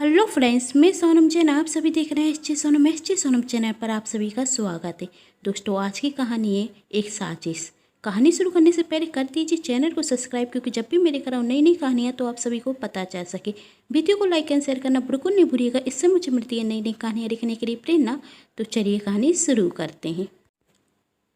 Hello friends, मैं सोनम जैन। आप सभी देख रहे हैं एस जी सोनम चैनल पर आप सभी का स्वागत है। दोस्तों, आज की कहानी है एक साजिश। कहानी शुरू करने से पहले कर दीजिए चैनल को सब्सक्राइब, क्योंकि जब भी मेरे कराऊँ नई नई कहानियाँ तो आप सभी को पता चल सके। वीडियो को लाइक एंड शेयर करना बिल्कुल नहीं भूलिएगा, इससे मुझे मिलती है नई नई कहानियाँ लिखने के लिए प्रेरणा। तो चलिए कहानी शुरू करते हैं।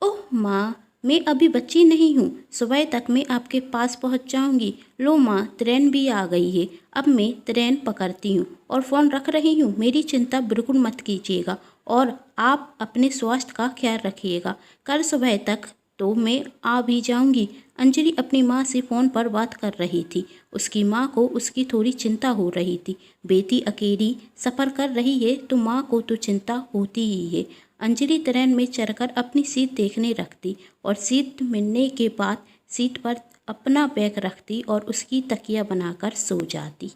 ओह माँ, मैं अभी बच्ची नहीं हूँ, सुबह तक मैं आपके पास पहुँच जाऊँगी। लो माँ, ट्रेन भी आ गई है। अब मैं ट्रेन पकड़ती हूँ और फ़ोन रख रही हूँ। मेरी चिंता बिल्कुल मत कीजिएगा और आप अपने स्वास्थ्य का ख्याल रखिएगा। कल सुबह तक तो मैं आ भी जाऊँगी। अंजलि अपनी माँ से फ़ोन पर बात कर रही थी। उसकी माँ को उसकी थोड़ी चिंता हो रही थी। बेटी अकेली सफ़र कर रही है तो माँ को तो चिंता होती ही है। अंजलि ट्रेन में चढ़कर अपनी सीट देखने रखती और सीट मिलने के बाद सीट पर अपना बैग रखती और उसकी तकिया बनाकर सो जाती।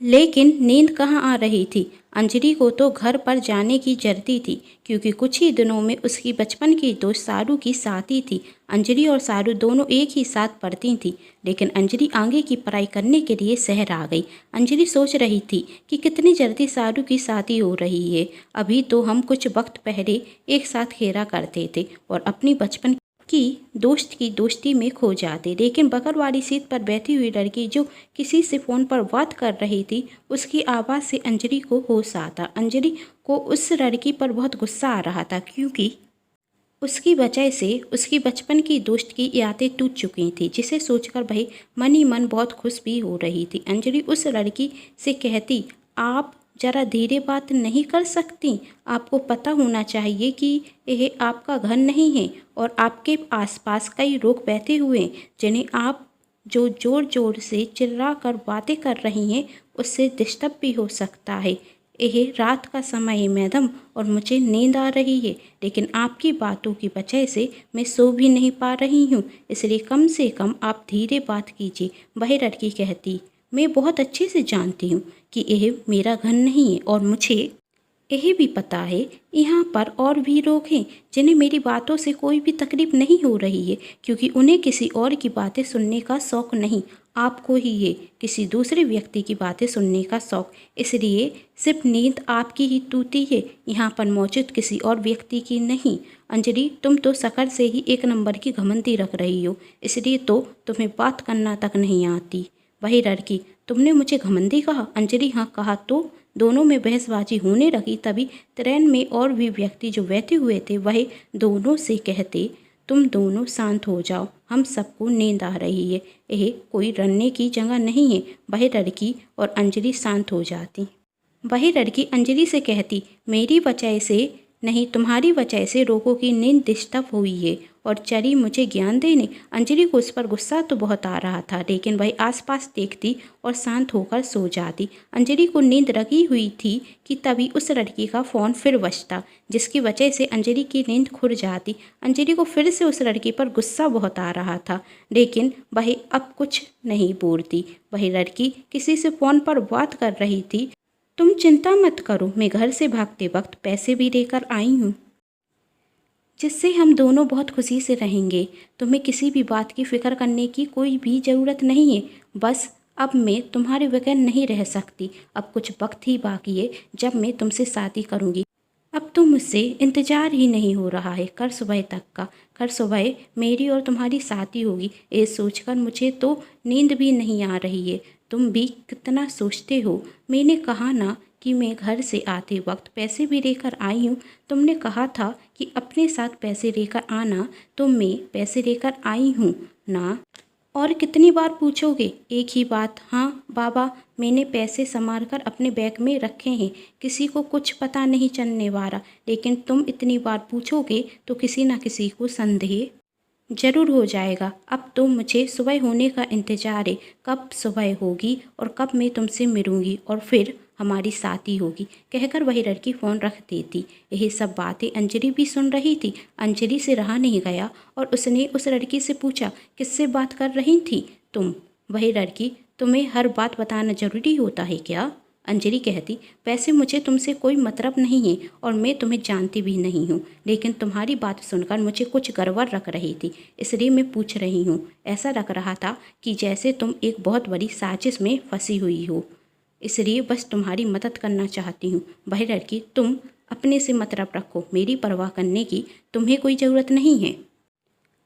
लेकिन नींद कहाँ आ रही थी। अंजलि को तो घर पर जाने की जल्दी थी, क्योंकि कुछ ही दिनों में उसकी बचपन की दोस्त सारू की शादी थी। अंजलि और सारू दोनों एक ही साथ पढ़ती थी, लेकिन अंजलि आगे की पढ़ाई करने के लिए शहर आ गई। अंजलि सोच रही थी कि कितनी जल्दी सारू की शादी हो रही है। अभी तो हम कुछ वक्त पहले एक साथ खेला करते थे और अपनी बचपन की दोस्त की दोस्ती में खो जाते, लेकिन बगल वाली सीट पर बैठी हुई लड़की जो किसी से फ़ोन पर बात कर रही थी, उसकी आवाज़ से अंजलि को होश आता। अंजलि को उस लड़की पर बहुत गुस्सा आ रहा था, क्योंकि उसकी वजह से उसकी बचपन की दोस्त की यादें टूट चुकी थी, जिसे सोचकर वह मन ही मन बहुत खुश भी हो रही थी। अंजलि उस लड़की से कहती, आप ज़रा धीरे बात नहीं कर सकती? आपको पता होना चाहिए कि यह आपका घर नहीं है और आपके आसपास कई लोग बैठे हुए हैं, जिन्हें आप जो ज़ोर ज़ोर से चिल्ला कर बातें कर रही हैं उससे डिस्टर्ब भी हो सकता है। यह रात का समय है मैडम, और मुझे नींद आ रही है, लेकिन आपकी बातों की वजह से मैं सो भी नहीं पा रही हूँ, इसलिए कम से कम आप धीरे बात कीजिए। वह लड़की कहती, मैं बहुत अच्छे से जानती हूँ कि यह मेरा घर नहीं है और मुझे यह भी पता है यहाँ पर और भी लोग हैं जिन्हें मेरी बातों से कोई भी तकलीफ नहीं हो रही है, क्योंकि उन्हें किसी और की बातें सुनने का शौक़ नहीं। आपको ही है किसी दूसरे व्यक्ति की बातें सुनने का शौक़, इसलिए सिर्फ नींद आपकी ही टूटी है, यहाँ पर मौजूद किसी और व्यक्ति की नहीं। अंजलि, तुम तो शक्ल से ही एक नंबर की घमंडी रख रही हो, इसलिए तो तुम्हें बात करना तक नहीं आती। वही लड़की, तुमने मुझे घमंडी कहा? अंजलि, हाँ कहा तो। दोनों में बहसबाजी होने लगी। तभी ट्रेन में और भी व्यक्ति जो बैठे हुए थे वह दोनों से कहते, तुम दोनों शांत हो जाओ, हम सबको नींद आ रही है, यह कोई डरने की जगह नहीं है। वह लड़की और अंजलि शांत हो जाती। वही लड़की अंजलि से कहती, मेरी वजह से नहीं, तुम्हारी वजह से लोगों की नींद डिस्टर्ब हुई है, और चली मुझे ज्ञान देने। अंजलि को उस पर गुस्सा तो बहुत आ रहा था, लेकिन वह आसपास देखती और शांत होकर सो जाती। अंजलि को नींद लगी हुई थी कि तभी उस लड़की का फ़ोन फिर बजता, जिसकी वजह से अंजलि की नींद खुल जाती। अंजलि को फिर से उस लड़की पर गुस्सा बहुत आ रहा था, लेकिन वह अब कुछ नहीं बोलती। वह लड़की किसी से फ़ोन पर बात कर रही थी। तुम चिंता मत करो, मैं घर से भागते वक्त पैसे भी लेकर आई हूँ, जिससे हम दोनों बहुत खुशी से रहेंगे। तुम्हें किसी भी बात की फ़िक्र करने की कोई भी ज़रूरत नहीं है। बस अब मैं तुम्हारे बगैर नहीं रह सकती। अब कुछ वक्त ही बाकी है जब मैं तुमसे शादी करूँगी। अब तो मुझसे इंतज़ार ही नहीं हो रहा है कल सुबह तक का। कल सुबह मेरी और तुम्हारी शादी होगी, ये सोचकर मुझे तो नींद भी नहीं आ रही है। तुम भी कितना सोचते हो। मैंने कहा ना कि मैं घर से आते वक्त पैसे भी लेकर आई हूँ। तुमने कहा था कि अपने साथ पैसे लेकर आना, तो मैं पैसे लेकर आई हूँ ना। और कितनी बार पूछोगे एक ही बात? हाँ बाबा, मैंने पैसे संभाल कर अपने बैग में रखे हैं, किसी को कुछ पता नहीं चलने वाला। लेकिन तुम इतनी बार पूछोगे तो किसी ना किसी को संदेह जरूर हो जाएगा। अब तो मुझे सुबह होने का इंतज़ार है, कब सुबह होगी और कब मैं तुमसे मिलूँगी और फिर हमारी शादी होगी, कहकर वही लड़की फ़ोन रख देती। यही सब बातें अंजलि भी सुन रही थी। अंजलि से रहा नहीं गया और उसने उस लड़की से पूछा, किससे बात कर रही थी तुम? वही लड़की, तुम्हें हर बात बताना ज़रूरी होता है क्या? अंजलि कहती, वैसे मुझे तुमसे कोई मतलब नहीं है और मैं तुम्हें जानती भी नहीं हूँ, लेकिन तुम्हारी बात सुनकर मुझे कुछ गड़बड़ लग रही थी, इसलिए मैं पूछ रही हूँ। ऐसा लग रहा था कि जैसे तुम एक बहुत बड़ी साजिश में फंसी हुई हो। इसलिए बस तुम्हारी मदद करना चाहती हूँ। वह लड़की, तुम अपने से मतलब रखो, मेरी परवाह करने की तुम्हें कोई ज़रूरत नहीं है।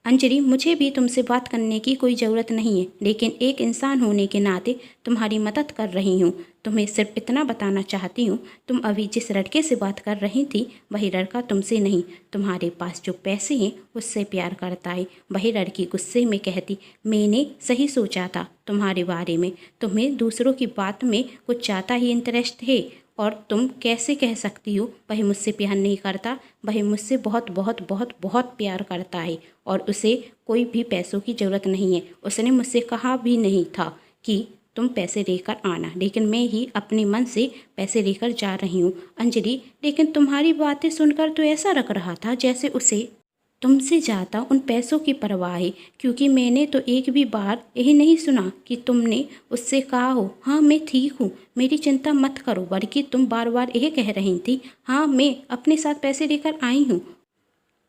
अंजलि, मुझे भी तुमसे बात करने की कोई ज़रूरत नहीं है, लेकिन एक इंसान होने के नाते तुम्हारी मदद कर रही हूँ। तुम्हें सिर्फ इतना बताना चाहती हूँ, तुम अभी जिस लड़के से बात कर रही थी वही लड़का तुमसे नहीं, तुम्हारे पास जो पैसे हैं उससे प्यार करता है। वही लड़की गुस्से में कहती, मैंने सही सोचा था तुम्हारे बारे में, तुम्हें दूसरों की बात में कुछ ज़्यादा ही इंटरेस्ट है। और तुम कैसे कह सकती हो वह मुझसे प्यार नहीं करता? वह मुझसे बहुत बहुत बहुत बहुत प्यार करता है और उसे कोई भी पैसों की ज़रूरत नहीं है। उसने मुझसे कहा भी नहीं था कि तुम पैसे लेकर आना, लेकिन मैं ही अपने मन से पैसे लेकर जा रही हूँ। अंजलि, लेकिन तुम्हारी बातें सुनकर तो ऐसा लग रहा था जैसे उसे तुमसे ज़्यादा उन पैसों की परवाह है, क्योंकि मैंने तो एक भी बार यही नहीं सुना कि तुमने उससे कहा हो, हाँ मैं ठीक हूँ, मेरी चिंता मत करो, बल्कि तुम बार बार यही कह रही थी, हाँ मैं अपने साथ पैसे लेकर आई हूँ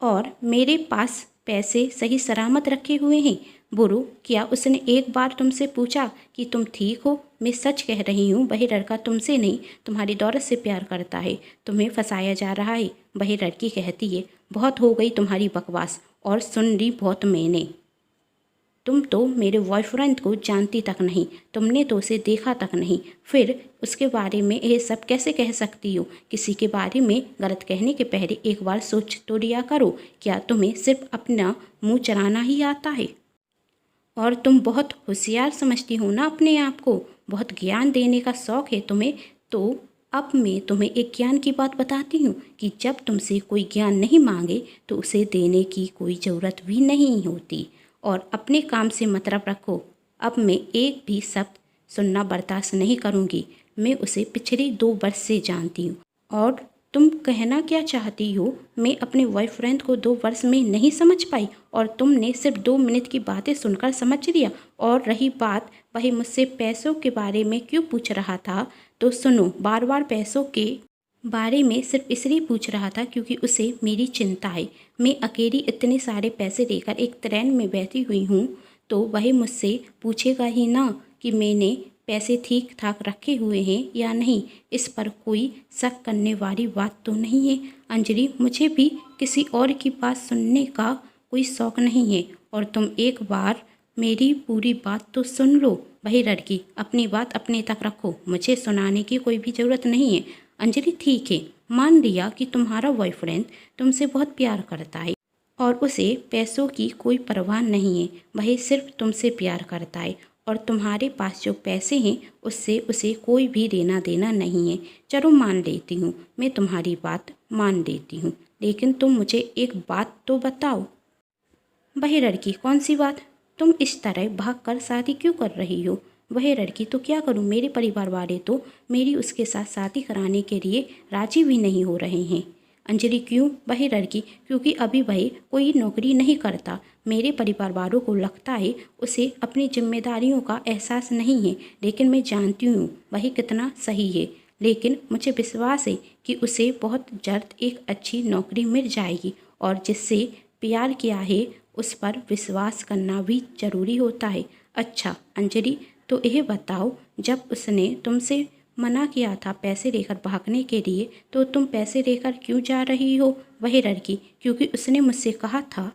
और मेरे पास पैसे सही सलामत रखे हुए हैं। बुरू, क्या उसने एक बार तुमसे पूछा कि तुम ठीक हो? मैं सच कह रही हूँ, वही लड़का तुमसे नहीं तुम्हारी दौलत से प्यार करता है, तुम्हें फंसाया जा रहा है। वही लड़की कहती है, बहुत हो गई तुम्हारी बकवास, और सुन ली बहुत मैंने। तुम तो मेरे बॉयफ्रेंड को जानती तक नहीं, तुमने तो उसे देखा तक नहीं, फिर उसके बारे में ये सब कैसे कह सकती हो? किसी के बारे में गलत कहने के पहले एक बार सोच तो लिया करो। क्या तुम्हें सिर्फ अपना मुंह चलाना ही आता है? और तुम बहुत होशियार समझती हो ना अपने आप को, बहुत ज्ञान देने का शौक़ है तुम्हें। तो अब मैं तुम्हें एक ज्ञान की बात बताती हूँ कि जब तुमसे कोई ज्ञान नहीं मांगे तो उसे देने की कोई ज़रूरत भी नहीं होती। और अपने काम से मतलब रखो। अब मैं एक भी शब्द सुनना बर्दाश्त नहीं करूँगी। मैं उसे पिछले 2 वर्ष से जानती हूँ। और तुम कहना क्या चाहती हो? मैं अपने बॉयफ्रेंड को 2 वर्ष में नहीं समझ पाई और तुमने सिर्फ 2 मिनट की बातें सुनकर समझ लिया? और रही बात, वही मुझसे पैसों के बारे में क्यों पूछ रहा था, तो सुनो, बार बार पैसों के बारे में सिर्फ इसलिए पूछ रहा था क्योंकि उसे मेरी चिंता है। मैं अकेली इतने सारे पैसे लेकर एक ट्रेन में बैठी हुई हूँ, तो वह मुझसे पूछेगा ही ना कि मैंने पैसे ठीक ठाक रखे हुए हैं या नहीं। इस पर कोई शक करने वाली बात तो नहीं है। अंजलि, मुझे भी किसी और की बात सुनने का कोई शौक़ नहीं है, और तुम एक बार मेरी पूरी बात तो सुन लो। वही लड़की, अपनी बात अपने तक रखो, मुझे सुनाने की कोई भी ज़रूरत नहीं है। अंजलि, ठीक है, मान लिया कि तुम्हारा बॉयफ्रेंड तुमसे बहुत प्यार करता है और उसे पैसों की कोई परवाह नहीं है, वही सिर्फ तुमसे प्यार करता है और तुम्हारे पास जो पैसे हैं उससे उसे कोई भी लेना देना नहीं है। चलो मान लेती हूँ, मैं तुम्हारी बात मान लेती हूँ, लेकिन तुम मुझे एक बात तो बताओ। वही लड़की, कौन सी बात? तुम इस तरह भागकर शादी क्यों कर रही हो? वही लड़की, तो क्या करूं, मेरे परिवार वाले तो मेरी उसके साथ शादी कराने के लिए राजी भी नहीं हो रहे हैं। अंजलि, क्यों? वही लड़की, क्योंकि अभी वह कोई नौकरी नहीं करता। मेरे परिवार वालों को लगता है उसे अपनी जिम्मेदारियों का एहसास नहीं है, लेकिन मैं जानती हूँ वह कितना सही है। लेकिन मुझे विश्वास है कि उसे बहुत जल्द एक अच्छी नौकरी मिल जाएगी, और जिससे प्यार किया है उस पर विश्वास करना भी ज़रूरी होता है। अच्छा अंजलि, तो यह बताओ, जब उसने तुमसे मना किया था पैसे लेकर भागने के लिए, तो तुम पैसे लेकर क्यों जा रही हो? वही लड़की, क्योंकि उसने मुझसे कहा था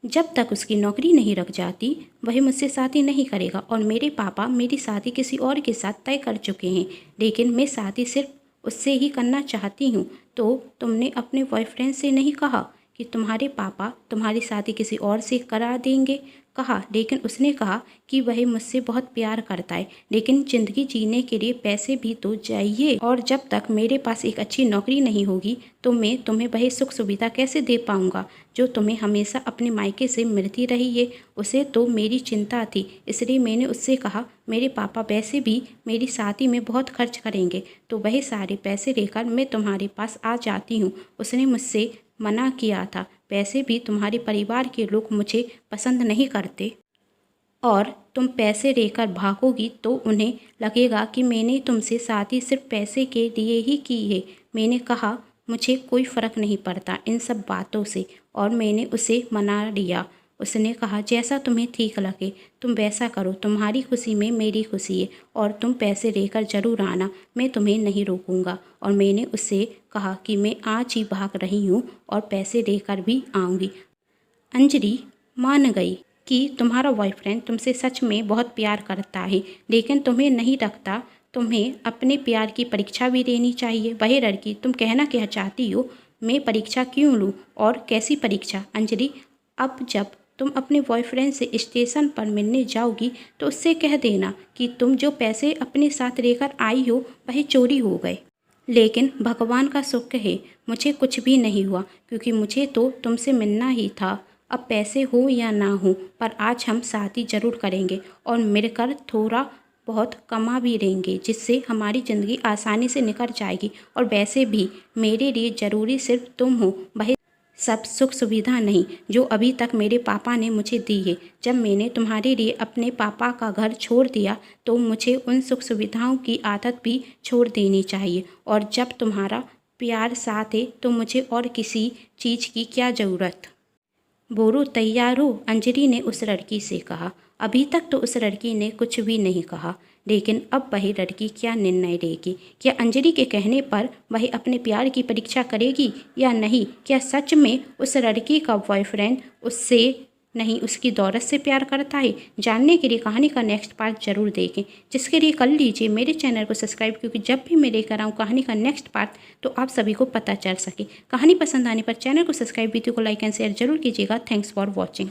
जब तक उसकी नौकरी नहीं लग जाती वह मुझसे शादी नहीं करेगा, और मेरे पापा मेरी शादी किसी और के साथ तय कर चुके हैं, लेकिन मैं शादी सिर्फ उससे ही करना चाहती हूँ। तो तुमने अपने बॉयफ्रेंड से नहीं कहा कि तुम्हारे पापा तुम्हारी शादी किसी और से करा देंगे? कहा, लेकिन उसने कहा कि वह मुझसे बहुत प्यार करता है, लेकिन ज़िंदगी जीने के लिए पैसे भी तो चाहिए, और जब तक मेरे पास एक अच्छी नौकरी नहीं होगी तो मैं तुम्हें वही सुख सुविधा कैसे दे पाऊँगा जो तुम्हें हमेशा अपने मायके से मिलती रही है। उसे तो मेरी चिंता थी, इसलिए मैंने उससे कहा मेरे पापा वैसे भी मेरी शादी में बहुत खर्च करेंगे, तो वही सारे पैसे लेकर मैं तुम्हारे पास आ जाती हूँ। उसने मुझसे मना किया था, पैसे भी तुम्हारे परिवार के लोग मुझे पसंद नहीं करते, और तुम पैसे लेकर भागोगी तो उन्हें लगेगा कि मैंने तुमसे शादी सिर्फ पैसे के लिए ही की है। मैंने कहा मुझे कोई फ़र्क नहीं पड़ता इन सब बातों से, और मैंने उसे मना लिया। उसने कहा, जैसा तुम्हें ठीक लगे तुम वैसा करो, तुम्हारी खुशी में मेरी खुशी है और तुम पैसे लेकर ज़रूर आना, मैं तुम्हें नहीं रोकूंगा। और मैंने उससे कहा कि मैं आज ही भाग रही हूँ और पैसे लेकर भी आऊँगी। अंजलि मान गई कि तुम्हारा बॉयफ्रेंड तुमसे सच में बहुत प्यार करता है, लेकिन तुम्हें नहीं लगता तुम्हें अपने प्यार की परीक्षा भी देनी चाहिए। वही लड़की, तुम कहना क्या चाहती हो? मैं परीक्षा क्यों लूँ और कैसी परीक्षा? अंजलि, अब जब तुम अपने बॉयफ्रेंड से स्टेशन पर मिलने जाओगी तो उससे कह देना कि तुम जो पैसे अपने साथ लेकर आई हो वही चोरी हो गए। लेकिन भगवान का शुक्र है मुझे कुछ भी नहीं हुआ, क्योंकि मुझे तो तुमसे मिलना ही था। अब पैसे हो या ना हो, पर आज हम शादी ज़रूर करेंगे और मिलकर थोड़ा बहुत कमा भी लेंगे, जिससे हमारी ज़िंदगी आसानी से निकल जाएगी। और वैसे भी मेरे लिए ज़रूरी सिर्फ तुम हो, वही सब सुख सुविधा नहीं जो अभी तक मेरे पापा ने मुझे दी है। जब मैंने तुम्हारे लिए अपने पापा का घर छोड़ दिया तो मुझे उन सुख सुविधाओं की आदत भी छोड़ देनी चाहिए। और जब तुम्हारा प्यार साथ है तो मुझे और किसी चीज़ की क्या ज़रूरत। बोरो तैयार हो? अंजलि ने उस लड़की से कहा। अभी तक तो उस लड़की ने कुछ भी नहीं कहा, लेकिन अब वही लड़की क्या निर्णय लेगी? क्या अंजलि के कहने पर वह अपने प्यार की परीक्षा करेगी या नहीं? क्या सच में उस लड़की का बॉयफ्रेंड उससे नहीं उसकी दौलत से प्यार करता है? जानने के लिए कहानी का नेक्स्ट पार्ट जरूर देखें, जिसके लिए कर लीजिए मेरे चैनल को सब्सक्राइब, क्योंकि जब भी मैं लेकर आऊँ कहानी का नेक्स्ट पार्ट तो आप सभी को पता चल सके। कहानी पसंद आने पर चैनल को सब्सक्राइब, वीडियो को लाइक एंड शेयर जरूर कीजिएगा। Thanks for watching.